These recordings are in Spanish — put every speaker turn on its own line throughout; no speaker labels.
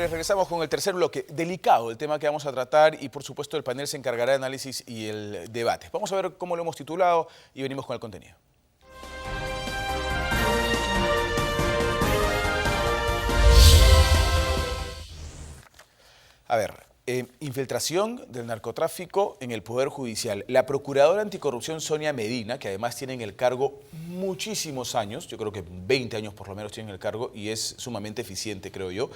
señores, regresamos con el tercer bloque. Delicado el tema que vamos a tratar y por supuesto el panel se encargará de análisis y el debate. Vamos a ver cómo lo hemos titulado y venimos con el contenido. A ver, infiltración del narcotráfico en el Poder Judicial. La procuradora anticorrupción Sonia Medina, que además tiene en el cargo muchísimos años, yo creo que 20 años por lo menos tiene en el cargo y es sumamente eficiente, creo yo,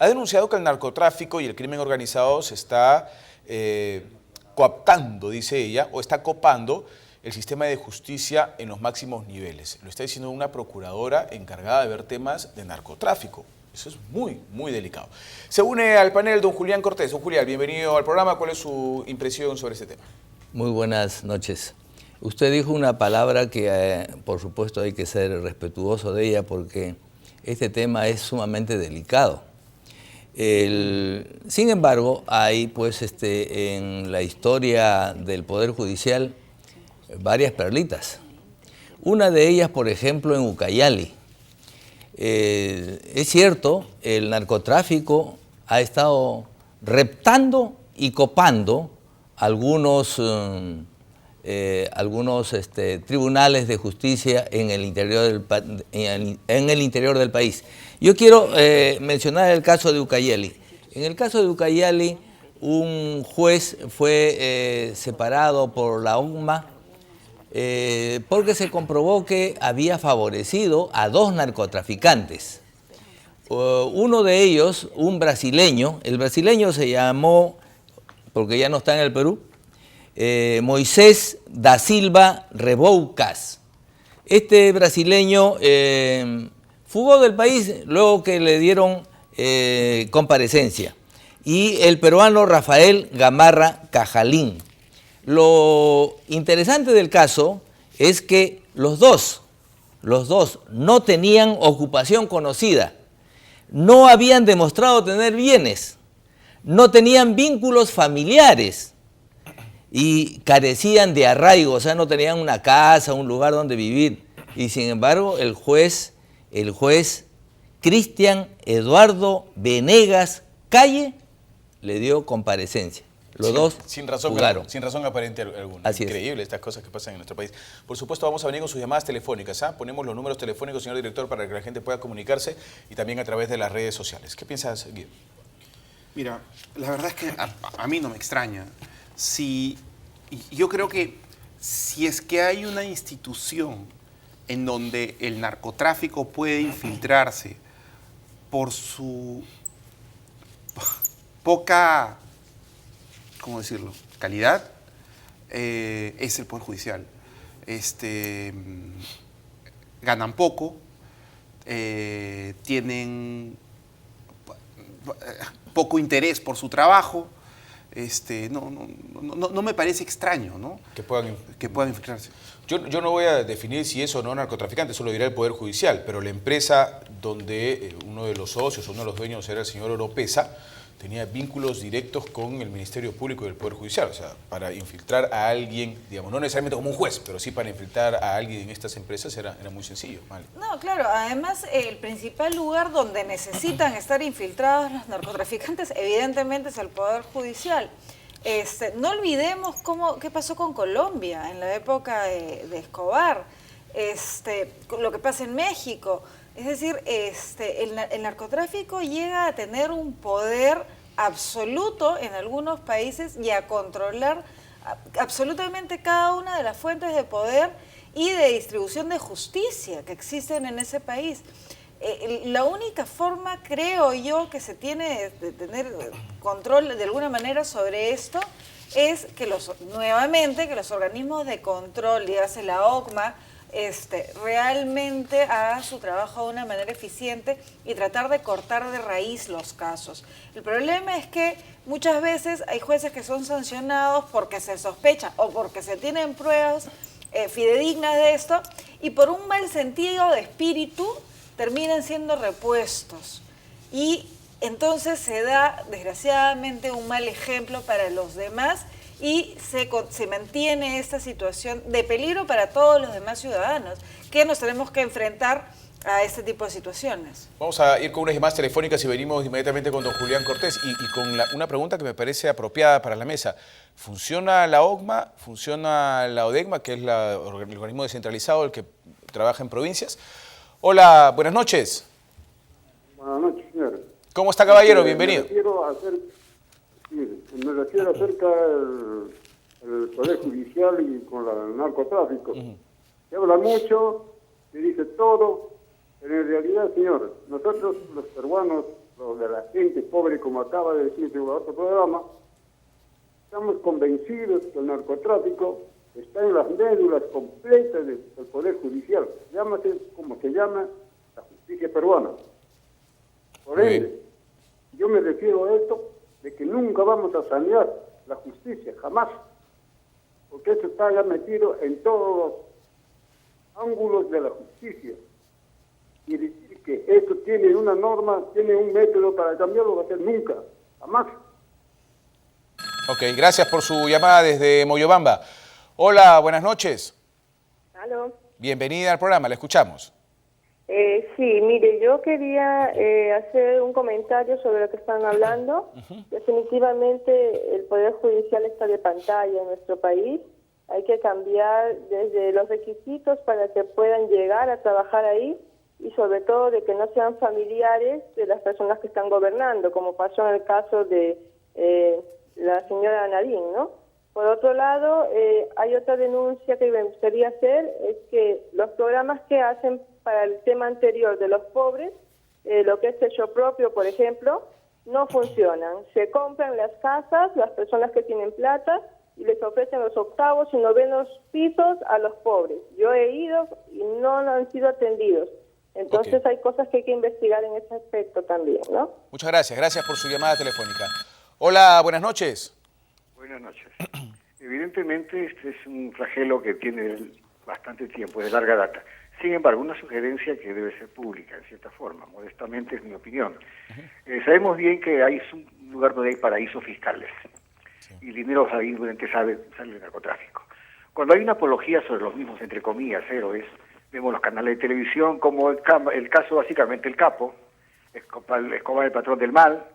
ha denunciado que el narcotráfico y el crimen organizado se está cooptando, dice ella, o está copando el sistema de justicia en los máximos niveles. Lo está diciendo una procuradora encargada de ver temas de narcotráfico. Eso es muy, muy delicado. Se une al panel don Julián Cortés. Don Julián, bienvenido al programa. ¿Cuál es su impresión sobre este tema?
Muy buenas noches. Usted dijo una palabra que, por supuesto, hay que ser respetuoso de ella porque este tema es sumamente delicado. Sin embargo, hay pues en la historia del Poder Judicial varias perlitas. Una de ellas, por ejemplo, en Ucayali. Es cierto, el narcotráfico ha estado reptando y copando algunos tribunales de justicia en el interior del país. Yo quiero mencionar el caso de Ucayali. En el caso de Ucayali, un juez fue separado por la ONMA porque se comprobó que había favorecido a dos narcotraficantes. Uno de ellos, un brasileño, el brasileño se llamó, porque ya no está en el Perú, Moisés da Silva Reboucas. Este brasileño fugó del país luego que le dieron comparecencia. Y el peruano Rafael Gamarra Cajalín. Lo interesante del caso es que los dos no tenían ocupación conocida, no habían demostrado tener bienes, no tenían vínculos familiares y carecían de arraigo, o sea, no tenían una casa, un lugar donde vivir. Y sin embargo, el juez Cristian Eduardo Venegas Calle le dio comparecencia. Los dos
sin razón
jugaron.
Sin razón aparente alguna.
Así
Increíble estas cosas que pasan en nuestro país. Por supuesto, vamos a venir con sus llamadas telefónicas. Ponemos los números telefónicos, señor director, para que la gente pueda comunicarse y también a través de las redes sociales. ¿Qué piensas, Guido?
Mira, la verdad es que a mí no me extraña. Yo creo que si es que hay una institución en donde el narcotráfico puede infiltrarse por su poca, ¿cómo decirlo?, calidad, es el Poder Judicial. Ganan poco, tienen poco interés por su trabajo. No me parece extraño, ¿no?, que puedan infiltrarse.
Yo no voy a definir si es o no narcotraficante, eso lo dirá el Poder Judicial, pero la empresa donde uno de los socios, uno de los dueños era el señor Oropesa, tenía vínculos directos con el Ministerio Público y el Poder Judicial. O sea, para infiltrar a alguien, digamos, no necesariamente como un juez, pero sí para infiltrar a alguien en estas empresas era muy sencillo. Vale.
No, claro, además el principal lugar donde necesitan estar infiltrados los narcotraficantes evidentemente es el Poder Judicial. No olvidemos qué pasó con Colombia en la época de Escobar, lo que pasa en México. Es decir, el narcotráfico llega a tener un poder absoluto en algunos países y a controlar absolutamente cada una de las fuentes de poder y de distribución de justicia que existen en ese país. La única forma, creo yo, que se tiene de tener control de alguna manera sobre esto es que los organismos de control, dígase la OCMA, realmente haga su trabajo de una manera eficiente y tratar de cortar de raíz los casos. El problema es que muchas veces hay jueces que son sancionados porque se sospecha o porque se tienen pruebas fidedignas de esto y por un mal sentido de espíritu terminan siendo repuestos. Y entonces se da, desgraciadamente, un mal ejemplo para los demás y se mantiene esta situación de peligro para todos los demás ciudadanos, que nos tenemos que enfrentar a este tipo de situaciones.
Vamos a ir con unas llamadas telefónicas y venimos inmediatamente con don Julián Cortés y con una pregunta que me parece apropiada para la mesa. ¿Funciona la OCMA? ¿Funciona la ODECMA, que es el organismo descentralizado, el que trabaja en provincias? Hola, buenas noches.
Buenas noches, señor.
¿Cómo está, caballero? Bienvenido.
Me refiero acerca del Poder Judicial y con el narcotráfico. Se habla mucho, se dice todo, pero en realidad, señor, nosotros los peruanos, los de la gente pobre, como acaba de decir en otro programa, estamos convencidos que el narcotráfico está en las médulas completas del Poder Judicial. Llámase como se llama la justicia peruana. Por ende, yo me refiero a esto de que nunca vamos a sanear la justicia, jamás, porque eso está ya metido en todos los ángulos de la justicia. Y decir que esto tiene una norma, tiene un método para cambiarlo, va a ser nunca, jamás.
Ok, gracias por su llamada desde Moyobamba. Hola, buenas noches.
¿Aló?
Bienvenida al programa, la escuchamos.
Sí, mire, yo quería hacer un comentario sobre lo que están hablando. Definitivamente el Poder Judicial está de pantalla en nuestro país. Hay que cambiar desde los requisitos para que puedan llegar a trabajar ahí y sobre todo de que no sean familiares de las personas que están gobernando, como pasó en el caso de la señora Nadine, ¿no? Por otro lado, hay otra denuncia que me gustaría hacer, es que los programas que hacen para el tema anterior de los pobres, lo que es el Yo Propio, por ejemplo, no funcionan. Se compran las casas, las personas que tienen plata, y les ofrecen los octavos y novenos pisos a los pobres. Yo he ido y no han sido atendidos. Entonces hay cosas que hay que investigar en ese aspecto también, ¿no?
Muchas gracias, gracias por su llamada telefónica. Hola, buenas noches.
Buenas noches. Evidentemente este es un flagelo que tiene bastante tiempo, de larga data. Sin embargo, una sugerencia que debe ser pública, en cierta forma, modestamente es mi opinión. Sabemos bien que hay un lugar donde hay paraísos fiscales y el dinero ahí sale del narcotráfico. Cuando hay una apología sobre los mismos, entre comillas, héroes, vemos los canales de televisión como el caso básicamente el Capo, Escobar el patrón del mal,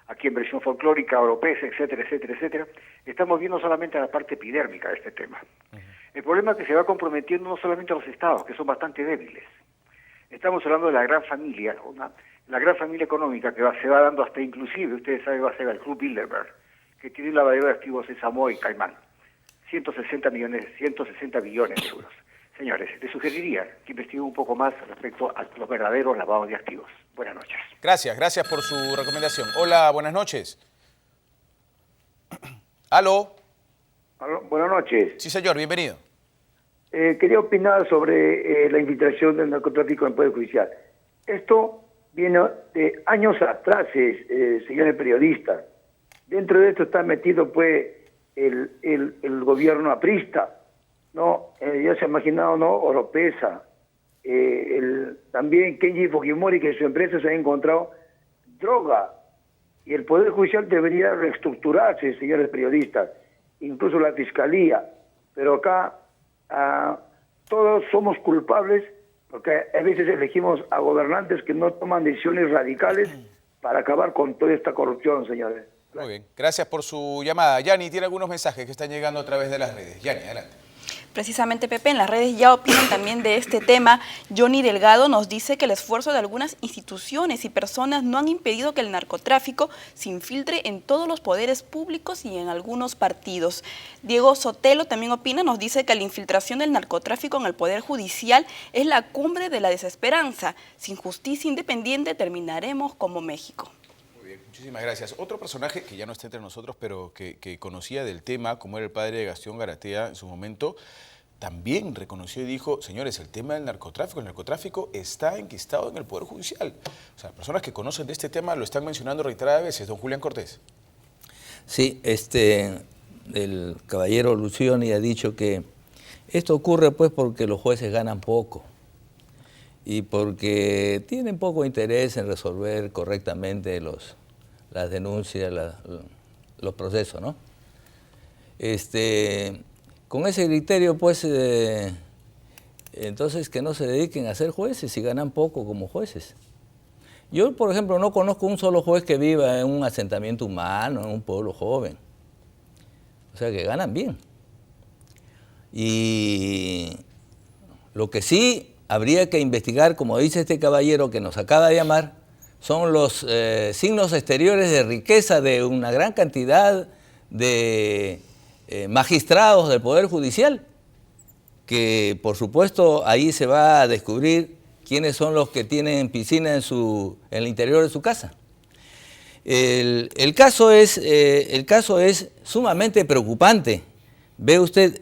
aquí en versión folclórica, Oropesa, etcétera, etcétera, etcétera. Estamos viendo solamente la parte epidérmica de este tema. El problema es que se va comprometiendo no solamente a los estados, que son bastante débiles. Estamos hablando de la gran familia, la gran familia económica que se va dando hasta inclusive, ustedes saben, va a ser el Club Bilderberg, que tiene un lavadero de activos en Samoa y Caimán. 160 billones de euros. Señores, les sugeriría que investiguen un poco más respecto a los verdaderos lavados de activos. Buenas noches.
Gracias, gracias por su recomendación. Hola, buenas noches. ¿Aló?
Aló, buenas noches.
Sí, señor, bienvenido.
Quería opinar sobre la infiltración del narcotráfico en el Poder Judicial. Esto viene de años atrás, señores periodistas. Dentro de esto está metido pues el gobierno aprista, ¿no? Ya se ha imaginado, ¿no? Oropesa. También Kenji Fujimori, que en su empresa se ha encontrado droga. Y el Poder Judicial debería reestructurarse, señores periodistas, incluso la Fiscalía. Pero acá todos somos culpables porque a veces elegimos a gobernantes que no toman decisiones radicales para acabar con toda esta corrupción, señores.
Muy bien, gracias por su llamada. Yani, tiene algunos mensajes que están llegando a través de las redes. Yani, adelante.
Precisamente, Pepe, en las redes ya opinan también de este tema. Johnny Delgado nos dice que el esfuerzo de algunas instituciones y personas no han impedido que el narcotráfico se infiltre en todos los poderes públicos y en algunos partidos. Diego Sotelo también opina, nos dice que la infiltración del narcotráfico en el Poder Judicial es la cumbre de la desesperanza. Sin justicia independiente terminaremos como México.
Muy bien, muchísimas gracias. Otro personaje que ya no está entre nosotros, pero que conocía del tema, como era el padre de Gastón Garatea en su momento, también reconoció y dijo, señores, el tema del narcotráfico, el narcotráfico está enquistado en el Poder Judicial. O sea, personas que conocen de este tema lo están mencionando reiteradas veces. Don Julián Cortés.
Sí, el caballero Lucioni ha dicho que esto ocurre pues porque los jueces ganan poco y porque tienen poco interés en resolver correctamente las denuncias, los procesos, ¿no? Con ese criterio, pues, entonces que no se dediquen a ser jueces y ganan poco como jueces. Yo, por ejemplo, no conozco un solo juez que viva en un asentamiento humano, en un pueblo joven. O sea, que ganan bien. Y lo que sí habría que investigar, como dice este caballero que nos acaba de llamar, son los signos exteriores de riqueza de una gran cantidad de magistrados del Poder Judicial, que por supuesto ahí se va a descubrir quiénes son los que tienen piscina en el interior de su casa. El caso es sumamente preocupante. Ve usted,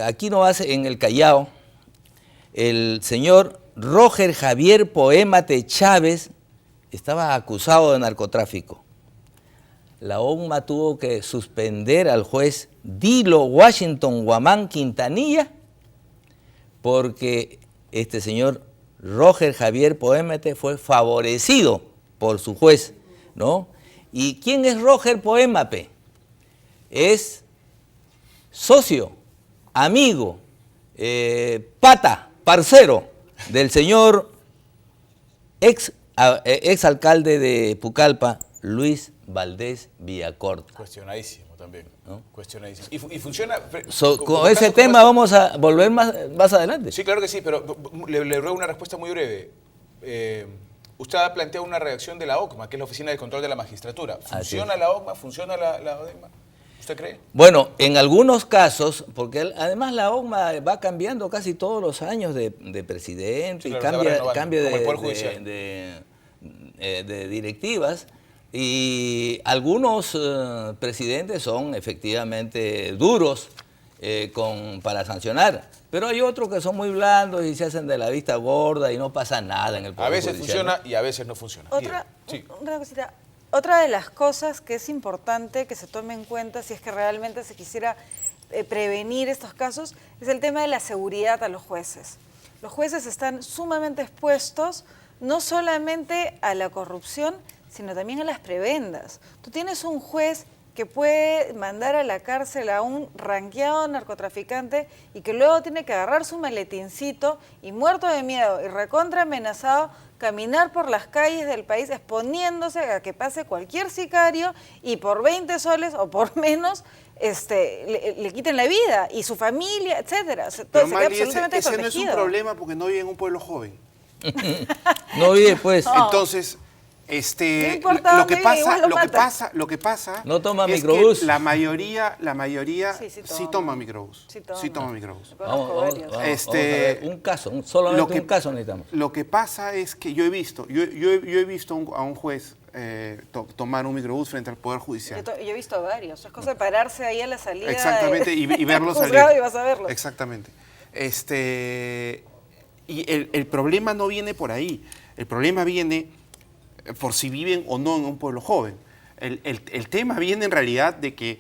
aquí no hace, en el Callao, el señor Roger Javier Poémate Chávez estaba acusado de narcotráfico. La ONMA tuvo que suspender al juez Dilo Washington Guamán Quintanilla porque este señor Roger Javier Poémate fue favorecido por su juez, ¿no? ¿Y quién es Roger Poémate? Es socio, amigo, pata, parcero del señor ex alcalde de Pucallpa, Luis Valdés Villacorta.
Cuestionadísimo también, ¿no? Cuestionadísimo. Y funciona...
Con ese tema vamos a volver más adelante.
Sí, claro que sí, pero le ruego una respuesta muy breve. Usted ha planteado una reacción de la OCMA, que es la Oficina de Control de la Magistratura. ¿Funciona la OCMA? ¿Funciona la ODEMA? ¿Usted cree?
Bueno, en algunos casos, porque además la OCMA va cambiando casi todos los años de presidente, sí, claro, y cambia de directivas. Y algunos presidentes son efectivamente duros para sancionar, pero hay otros que son muy blandos y se hacen de la vista gorda y no pasa nada en el Poder
Judicial. A veces
funciona,
¿no? Y a veces no funciona.
Una cosita. Otra de las cosas que es importante que se tome en cuenta si es que realmente se quisiera prevenir estos casos es el tema de la seguridad a los jueces. Los jueces están sumamente expuestos no solamente a la corrupción, sino también a las prebendas. Tú tienes un juez que puede mandar a la cárcel a un ranqueado narcotraficante y que luego tiene que agarrar su maletincito y muerto de miedo y recontra amenazado, caminar por las calles del país exponiéndose a que pase cualquier sicario y por 20 soles o por menos le quiten la vida y su familia, etcétera.
Pero Magli, ese no es un problema porque no vive en un pueblo joven.
No vive, pues.
Entonces, lo que pasa
no toma
es
microbús.
Que la mayoría sí toma microbús. Sí toma microbús.
Vamos a ver, un caso, solamente un caso necesitamos.
Lo que pasa es que yo he visto a un juez tomar un microbús frente al Poder Judicial.
Yo he visto varios. Es cosa de pararse ahí a la salida.
Exactamente, y verlo salir.
Y vas a verlo.
Exactamente. Y el problema no viene por ahí. El problema viene por si viven o no en un pueblo joven. El tema viene en realidad de que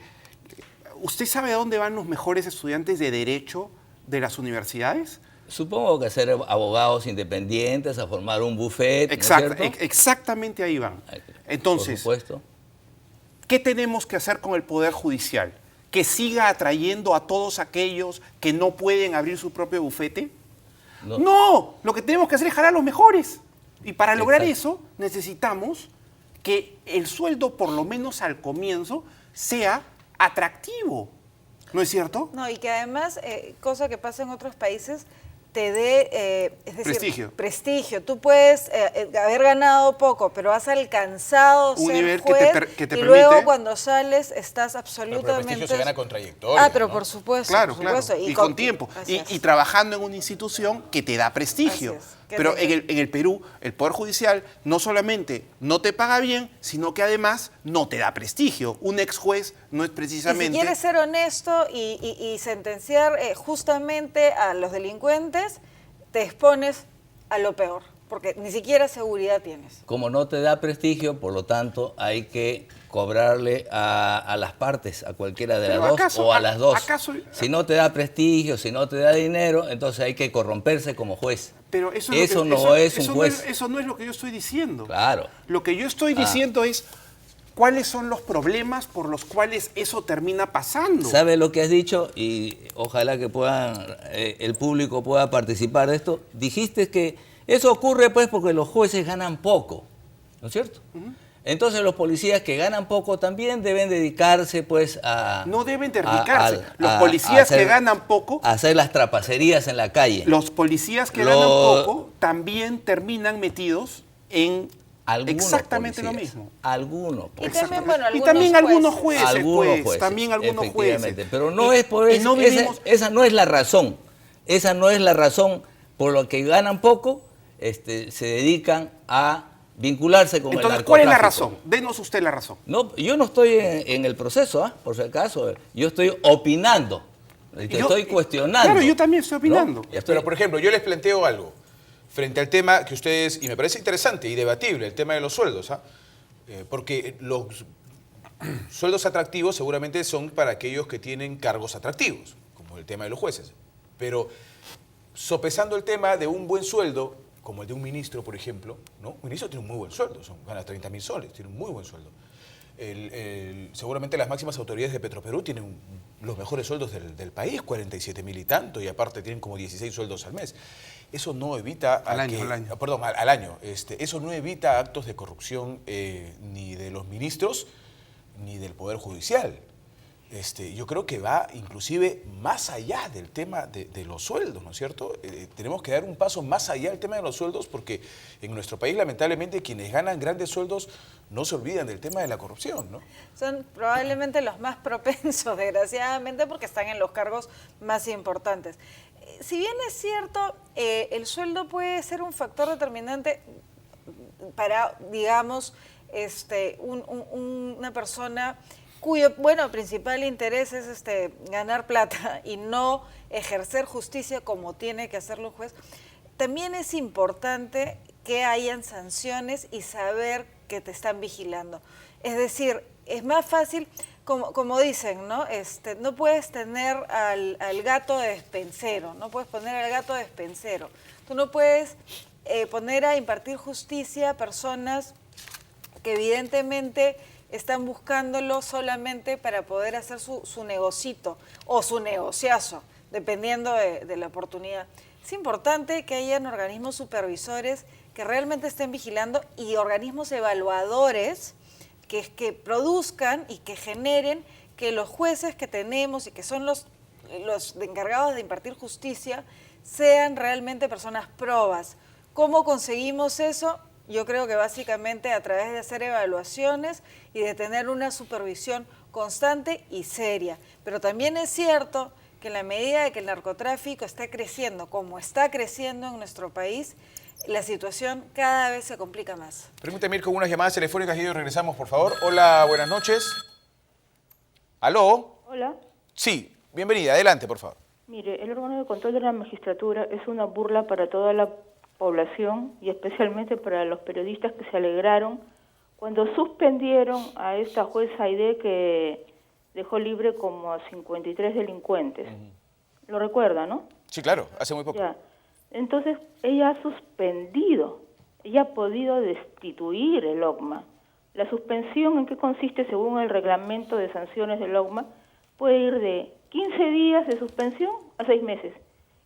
¿usted sabe a dónde van los mejores estudiantes de Derecho de las universidades?
Supongo que a ser abogados independientes, a formar un buffet,
Exacto,
¿no es cierto?
Exactamente ahí van. Entonces,
por supuesto.
¿Qué tenemos que hacer con el Poder Judicial? ¿Que siga atrayendo a todos aquellos que no pueden abrir su propio bufete? No, lo que tenemos que hacer es jalar a los mejores. Y para lograr eso necesitamos que el sueldo, por lo menos al comienzo, sea atractivo. ¿No es cierto?
No, y que además, cosa que pasa en otros países, te dé prestigio. Tú puedes haber ganado poco, pero has alcanzado
un
ser
nivel
juez
que te
y
permite...
luego cuando sales estás absolutamente...
Pero el prestigio se gana con trayectoria.
pero
¿no?
por supuesto.
Claro,
por supuesto.
Y con tiempo. Y trabajando en una institución que te da prestigio. Pero en el Perú, el Poder Judicial no solamente no te paga bien, sino que además no te da prestigio. Un ex juez no es precisamente...
Y si quieres ser honesto y sentenciar justamente a los delincuentes, te expones a lo peor, porque ni siquiera seguridad tienes.
Como no te da prestigio, por lo tanto, hay que cobrarle a las partes, a cualquiera de las dos o a las dos. Si no te da prestigio, si no te da dinero, entonces hay que corromperse como juez.
Pero eso no es lo que yo estoy diciendo.
Claro.
Lo que yo estoy diciendo es cuáles son los problemas por los cuales eso termina pasando.
¿Sabe lo que has dicho? Y ojalá que el público pueda participar de esto. Dijiste que eso ocurre pues porque los jueces ganan poco, ¿no es cierto? Entonces los policías que ganan poco también deben dedicarse pues a...
No deben dedicarse. Los policías que ganan poco...
A hacer las trapacerías en la calle.
Los policías que ganan poco también terminan metidos en exactamente lo mismo.
Algunos.
Y también, bueno,
algunos jueces. También algunos jueces.
Pero no es por eso. Esa no es la razón. Esa no es la razón por la que ganan poco, se dedican a vincularse con el narcotráfico.
¿Cuál es la razón? Denos usted la razón.
No, yo no estoy en el proceso, por si acaso. Yo estoy opinando. Estoy cuestionando.
Claro, yo también estoy opinando.
¿No? Pero, por ejemplo, yo les planteo algo. Frente al tema que ustedes, y me parece interesante y debatible, el tema de los sueldos, porque los sueldos atractivos seguramente son para aquellos que tienen cargos atractivos, como el tema de los jueces. Pero sopesando el tema de un buen sueldo, como el de un ministro, por ejemplo, ¿no? Un ministro tiene un muy buen sueldo, gana 30.000 soles, tiene un muy buen sueldo. Seguramente las máximas autoridades de Petroperú tienen los mejores sueldos del país, 47.000 y tanto, y aparte tienen como 16 sueldos al mes. Eso no evita... Al año. Eso no evita actos de corrupción ni de los ministros ni del Poder Judicial. Yo creo que va inclusive más allá del tema de los sueldos, ¿no es cierto? Tenemos que dar un paso más allá del tema de los sueldos porque en nuestro país, lamentablemente, quienes ganan grandes sueldos no se olvidan del tema de la corrupción, ¿no?
Son probablemente los más propensos, desgraciadamente, porque están en los cargos más importantes. Si bien es cierto, el sueldo puede ser un factor determinante para, digamos, una persona cuyo, principal interés es ganar plata y no ejercer justicia como tiene que hacerlo un juez, también es importante que hayan sanciones y saber que te están vigilando. Es decir, es más fácil, como dicen, ¿no? No puedes tener al gato de despensero, no puedes poner al gato de despensero. Tú no puedes poner a impartir justicia a personas que evidentemente están buscándolo solamente para poder hacer su negocito o su negociazo, dependiendo de la oportunidad. Es importante que hayan organismos supervisores que realmente estén vigilando y organismos evaluadores que produzcan y que generen que los jueces que tenemos y que son los encargados de impartir justicia sean realmente personas probas. ¿Cómo conseguimos eso? Yo creo que básicamente a través de hacer evaluaciones y de tener una supervisión constante y seria. Pero también es cierto que en la medida de que el narcotráfico está creciendo, como está creciendo en nuestro país, la situación cada vez se complica más.
Permíteme ir con unas llamadas telefónicas y regresamos, por favor. Hola, buenas noches. ¿Aló?
Hola.
Sí, bienvenida. Adelante, por favor.
Mire, el órgano de control de la magistratura es una burla para toda la población y especialmente para los periodistas que se alegraron cuando suspendieron a esta jueza Aide que dejó libre como a 53 delincuentes. Lo recuerda, ¿no?
Sí, claro, hace muy poco.
Ya. Entonces, ella ha suspendido, ella ha podido destituir el OCMA. La suspensión, ¿en qué consiste? Según el reglamento de sanciones del OCMA, puede ir de 15 días de suspensión a 6 meses.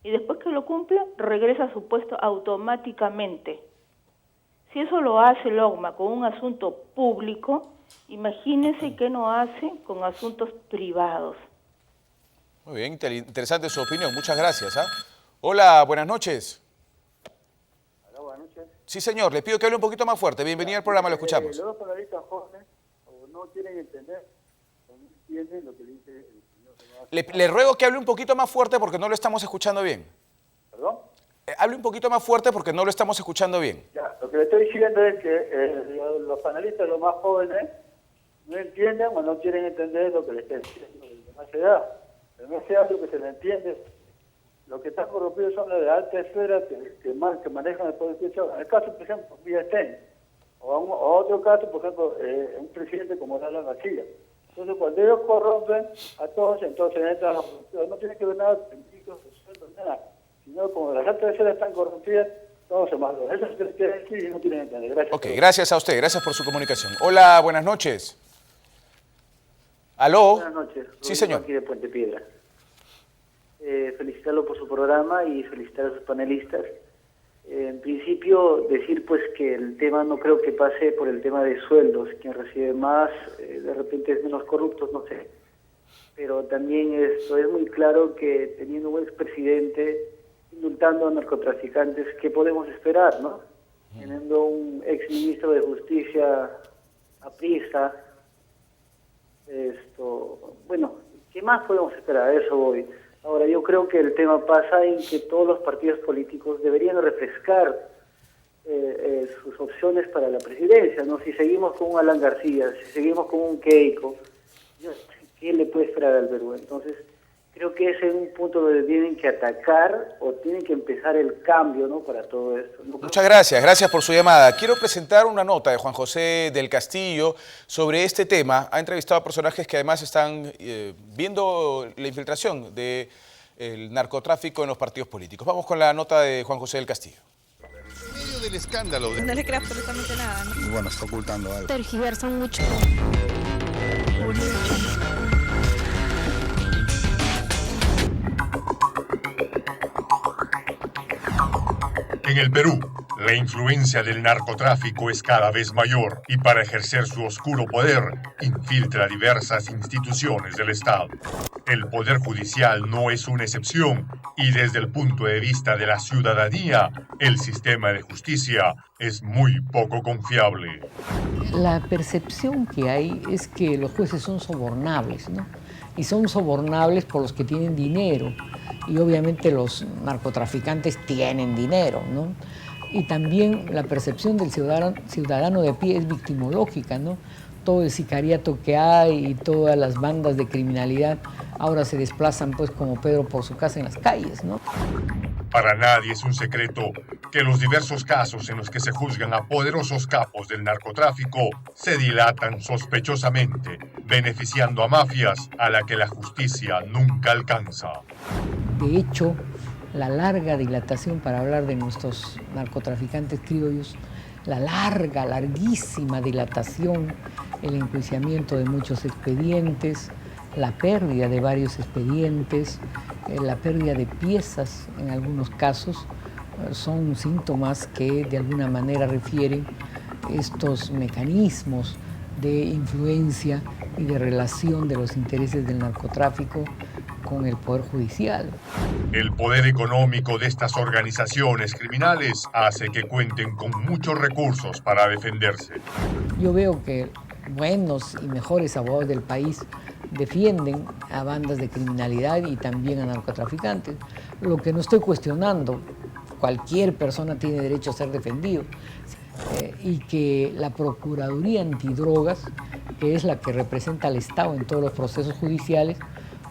Y después que lo cumpla, regresa a su puesto automáticamente. Si eso lo hace el OCMA con un asunto público, imagínense qué no hace con asuntos privados.
Muy bien, interesante su opinión. Muchas gracias. Hola, buenas noches.
Hola, buenas noches.
Sí, señor, le pido que hable un poquito más fuerte. Bienvenido al programa, lo escuchamos.
Los dos panelistas jóvenes no quieren entender, o no entienden lo que dice el señor.
Le ruego que hable un poquito más fuerte porque no lo estamos escuchando bien.
¿Perdón?
Hable un poquito más fuerte porque no lo estamos escuchando bien.
Ya, lo que le estoy diciendo es que los panelistas, los más jóvenes, no entienden o no quieren entender lo que le está diciendo el demás edad. El demás edad lo que se le entiende. Lo que está corrompido son los de alta esfera que manejan el poder judicial. En el caso, por ejemplo, Villatén, o otro caso, por ejemplo, un presidente como Alan García. Entonces, cuando ellos corrompen a todos, entonces entran los corruptos. No tiene que ver nada con políticos, nada. Sino como las altas esferas están corrompidas, todos se matan. Eso es lo que quieren decir y no tienen que entender. Gracias.
Ok, gracias a usted. Gracias por su comunicación. Hola, buenas noches. ¿Aló?
Buenas noches.
Sí, señor.
Aquí de Puente Piedra. Felicitarlo por su programa y felicitar a sus panelistas. En principio, decir pues que el tema no creo que pase por el tema de sueldos. Quien recibe más, de repente es menos corrupto, no sé. Pero también esto es muy claro que teniendo un expresidente indultando a narcotraficantes, ¿qué podemos esperar, no? Teniendo un exministro de Justicia aprista, bueno, ¿qué más podemos esperar? A eso voy. Ahora, yo creo que el tema pasa en que todos los partidos políticos deberían refrescar sus opciones para la presidencia, ¿no? Si seguimos con un Alan García, si seguimos con un Keiko, ¿qué le puede esperar al Perú? Entonces, creo que ese es un punto donde tienen que atacar o tienen que empezar el cambio, ¿no? Para todo esto. ¿No?
Muchas gracias por su llamada. Quiero presentar una nota de Juan José del Castillo sobre este tema. Ha entrevistado a personajes que además están viendo la infiltración del narcotráfico en los partidos políticos. Vamos con la nota de Juan José del Castillo.
En medio del escándalo.
No le creo absolutamente nada, ¿no?
Y bueno, está ocultando algo.
Tergiversan mucho.
En el Perú, la influencia del narcotráfico es cada vez mayor y para ejercer su oscuro poder, infiltra diversas instituciones del Estado. El Poder Judicial no es una excepción y desde el punto de vista de la ciudadanía, el sistema de justicia es muy poco confiable.
La percepción que hay es que los jueces son sobornables, ¿no? Y son sobornables por los que tienen dinero. Y obviamente los narcotraficantes tienen dinero, ¿no? Y también la percepción del ciudadano de pie es victimológica, ¿no? Todo el sicariato que hay y todas las bandas de criminalidad ahora se desplazan pues como Pedro por su casa en las calles, ¿no?
Para nadie es un secreto que los diversos casos en los que se juzgan a poderosos capos del narcotráfico se dilatan sospechosamente, beneficiando a mafias a la que la justicia nunca alcanza.
De hecho, la larga dilatación, para hablar de nuestros narcotraficantes criollos, la larguísima dilatación, el enjuiciamiento de muchos expedientes, la pérdida de varios expedientes, la pérdida de piezas en algunos casos, son síntomas que de alguna manera refieren estos mecanismos de influencia y de relación de los intereses del narcotráfico con el Poder Judicial.
El poder económico de estas organizaciones criminales hace que cuenten con muchos recursos para defenderse.
Yo veo que buenos y mejores abogados del país defienden a bandas de criminalidad y también a narcotraficantes. Lo que no estoy cuestionando, cualquier persona tiene derecho a ser defendido, y que la Procuraduría Antidrogas, que es la que representa al Estado en todos los procesos judiciales,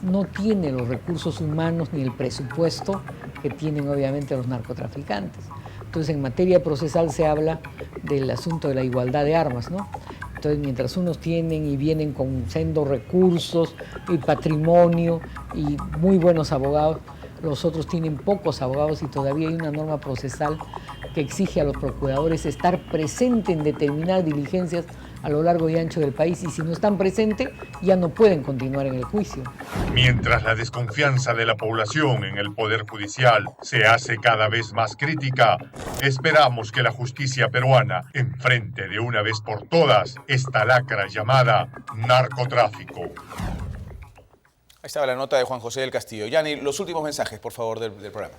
no tiene los recursos humanos ni el presupuesto que tienen obviamente los narcotraficantes. Entonces, en materia procesal se habla del asunto de la igualdad de armas, ¿no? Entonces, mientras unos tienen y vienen con sendos recursos y patrimonio y muy buenos abogados, los otros tienen pocos abogados y todavía hay una norma procesal que exige a los procuradores estar presentes en determinadas diligencias a lo largo y ancho del país, y si no están presentes ya no pueden continuar en el juicio.
Mientras la desconfianza de la población en el Poder Judicial se hace cada vez más crítica, esperamos que la justicia peruana enfrente de una vez por todas esta lacra llamada narcotráfico.
Ahí estaba la nota de Juan José del Castillo. Yani, los últimos mensajes, por favor, del programa.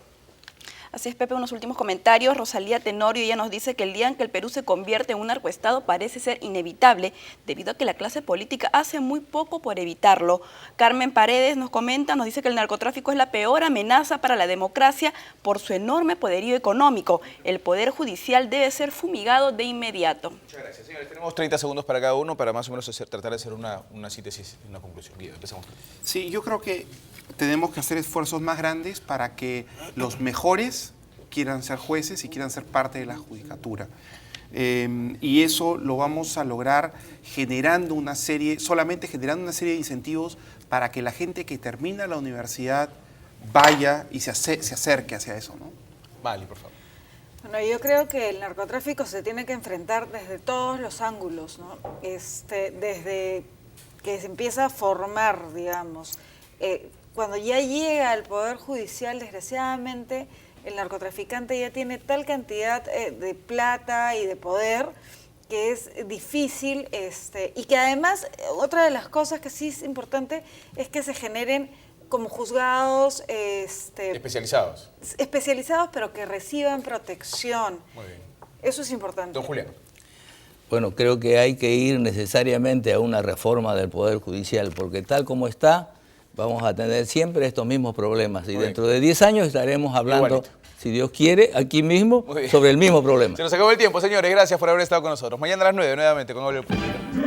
Así es, Pepe, unos últimos comentarios. Rosalía Tenorio, ella nos dice que el día en que el Perú se convierte en un narcoestado parece ser inevitable, debido a que la clase política hace muy poco por evitarlo. Carmen Paredes nos comenta, nos dice que el narcotráfico es la peor amenaza para la democracia por su enorme poderío económico. El Poder Judicial debe ser fumigado de inmediato.
Muchas gracias, señores. Tenemos 30 segundos para cada uno para más o menos tratar de hacer una síntesis, una conclusión. Guido, empezamos.
Sí, yo creo que tenemos que hacer esfuerzos más grandes para que los mejores quieran ser jueces y quieran ser parte de la judicatura. Y eso lo vamos a lograr solamente generando una serie de incentivos para que la gente que termina la universidad vaya y se acerque hacia eso, ¿no?
Vale, por favor.
Bueno, yo creo que el narcotráfico se tiene que enfrentar desde todos los ángulos, ¿no? Desde que se empieza a formar, digamos, cuando ya llega al Poder Judicial, desgraciadamente, el narcotraficante ya tiene tal cantidad de plata y de poder que es difícil, y que además, otra de las cosas que sí es importante es que se generen como juzgados
especializados,
pero que reciban protección.
Muy bien.
Eso es importante.
Don Julián.
Bueno, creo que hay que ir necesariamente a una reforma del Poder Judicial, porque tal como está, vamos a tener siempre estos mismos problemas. Y dentro de 10 años estaremos hablando, igualito, si Dios quiere, aquí mismo, sobre el mismo problema.
Se nos acabó el tiempo, señores. Gracias por haber estado con nosotros. Mañana a las 9, nuevamente, con Hablemos Público.